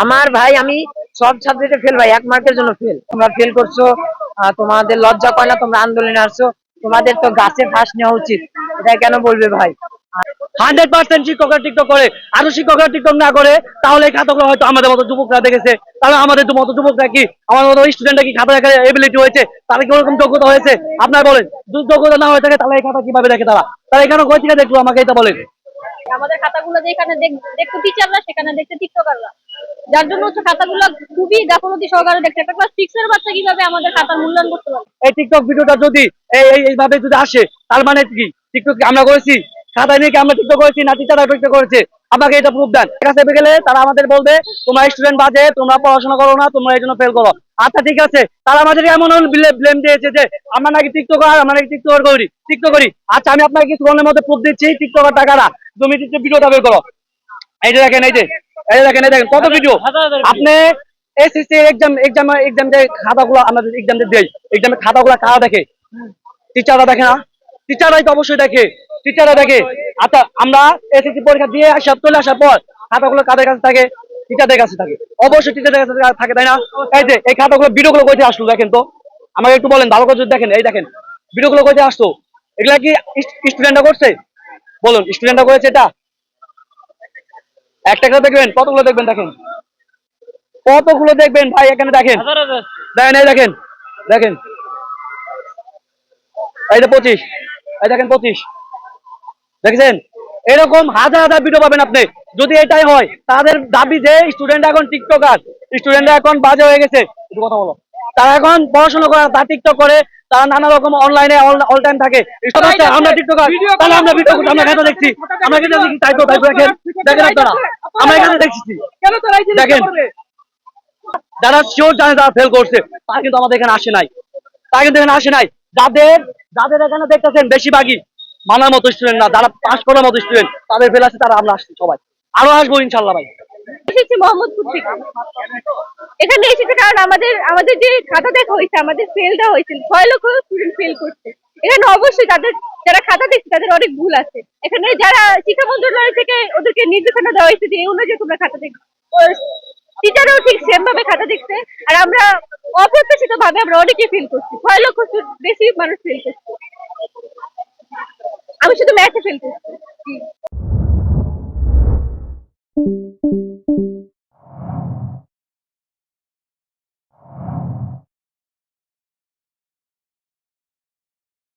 আমার ভাই আমি সব সাবজেক্টে ফেল ভাই, 1 মার্কের জন্য ফেল। তোমরা ফেল করছো, তোমাদের লজ্জা করে না? তোমরা আন্দোলনে আসছো, তোমাদের তো গাছে ফাঁস নেওয়া উচিত। এটা কেন বলবে ভাই? 100% শিক্ষকরা টিকটক করে। আরো শিক্ষকরা টিকটক না করে তাহলে এই খাতাগুলো হয়তো আমাদের মতো যুবকরা দেখেছে। তাহলে আমাদের মতো যুবকরা কি, আমার মতো স্টুডেন্টরা কি খাতা দেখার এবিলিটি হয়েছে? তাহলে কি ওরকম যোগ্যতা হয়েছে? আপনার বলেন, যদি যোগ্যতা না হয়ে থাকে তাহলে এই খাতা কিভাবে দেখে তারা? তারা এখানে কই থেকে দেখলো আমাকে এটা বলেন। আমাদের খাতাগুলো যেখানে দেখতো টিচাররা, সেখানে দেখতে টিকটকাররা, যার জন্য হচ্ছে খাতাগুলো খুবই গাফলতি সহকারে দেখতে। একটা ক্লাস 6 এর বাচ্চা কিভাবে আমাদের খাতার মূল্যায়ন করতে পারে? এই টিকটক ভিডিওটা যদি এইভাবে যদি আসে, তার মানে কি টিকটক আমরা করেছি? খাতায় নিয়ে কি আমরা টিকটক করেছি, না টিচাররা টিকটক করেছে? আমাকে এটা প্রুফ দেন। কাছে গেলে তারা আমাদের বলবে তোমরা স্টুডেন্ট বাজে, তোমরা পড়াশোনা করো না, তোমরা এই জন্য ফেল করো। আচ্ছা ঠিক আছে, তারা আমাদের এমন ব্লেম দিয়েছে যে আমরা নাকি টিকটকার, আমরা নাকি টিকটক করি। আচ্ছা আমি আপনাকে কিছু ফোনের মধ্যে প্রুফ দিচ্ছি টিকটকার টাকারা। তুমি টিকটক ভিডিওটা বের করো। এই যে দেখেন, এই যে দেখেন, এই দেখেন কত ভিডিও। আপনি এসএসসি এক্সাম যে খাতাগুলো আমরা এক্সাম দেই, এক্সামের খাতাগুলো কারা দেখে? টিচাররা দেখে না? টিচাররাই তো অবশ্যই দেখে, টিচাররা দেখে। আচ্ছা আমরা এসএসসি পরীক্ষা দিয়ে চলে আসার পর খাতাগুলো কাদের কাছে থাকে? টিচারদের কাছে থাকে। অবশ্যই টিচারদের কাছে থাকে, তাই না? এই যে এই খাতাগুলো ভিডিওগুলো কইতে আসলো দেখেন তো, আমাকে একটু বলেন ভালো করে যদি দেখেন। এই দেখেন ভিডিওগুলো কইতে আসতো, এগুলা কি স্টুডেন্টরা করছে? বলুন, স্টুডেন্টরা করেছে এটা? একটা করে দেখবেন, কতগুলো দেখবেন? দেখেন কতগুলো দেখবেন ভাই, এখানে দেখেন, দেখেন, এই দেখেন, দেখেন এই যে 25, এই দেখেন 25, দেখেছেন? এরকম হাজার হাজার ভিডিও পাবেন আপনি। যদি এটাই হয়, তাদের দাবি যে স্টুডেন্ট এখন টিকটকার, স্টুডেন্টরা এখন বাজে হয়ে গেছে, একটু কথা বলো। তারা এখন পড়াশোনা করে, তারা টিকটক করে, তারা নানা রকম অনলাইনে অল টাইম থাকে। আমরা টিকটকার, তাহলে আমরা ভিডিও করতে, আমরা খাতা দেখছি, আমরা কিন্তু দেখি, তাই তো দেখেন, দেখেন আপনারা, আমরা এখানে দেখছি, দেখেন। যারা শিওর জানে তারা ফেল করছে, তারা কিন্তু আমাদের এখানে আসে নাই, তারা কিন্তু এখানে আসে নাই। যাদের যাদের এখানে দেখতেছেন বেশিরভাগই মানার মতো স্টুডেন্ট না, যারা পাস করার মতো স্টুডেন্ট, তাদের ফেল আছে, তারা আমরা আসছি সবাই, আরো আসবো ইনশাল্লাহ ভাই। এসেছি মোহাম্মদপুর থেকে। এখানে এসেছে কারণ আমাদের আমাদের যে খাতা দেখা হয়েছে, আমাদের ফেলটা হয়েছে, 6 লক্ষ স্টুডেন্ট ফেল করছে। এখানে অবশ্যই তাদের, যারা খাতা দেখছে তাদের অনেক ভুল আছে। এখানে যারা শিক্ষা মন্ত্রণালয় থেকে ওদেরকে নির্দেশনা দেওয়া হয়েছে যে এই অনুযায়ী তোমরা খাতা দেখো, টিচারও ঠিক সেম ভাবে খাতা দেখছে। আর আমরা অপ্রত্যাশিত ভাবে আমরা অনেকে ফেল করছি, 6 লক্ষ বেশি মানুষ ফেল করছে। আমি শুধু ম্যাথে ফেল করছি।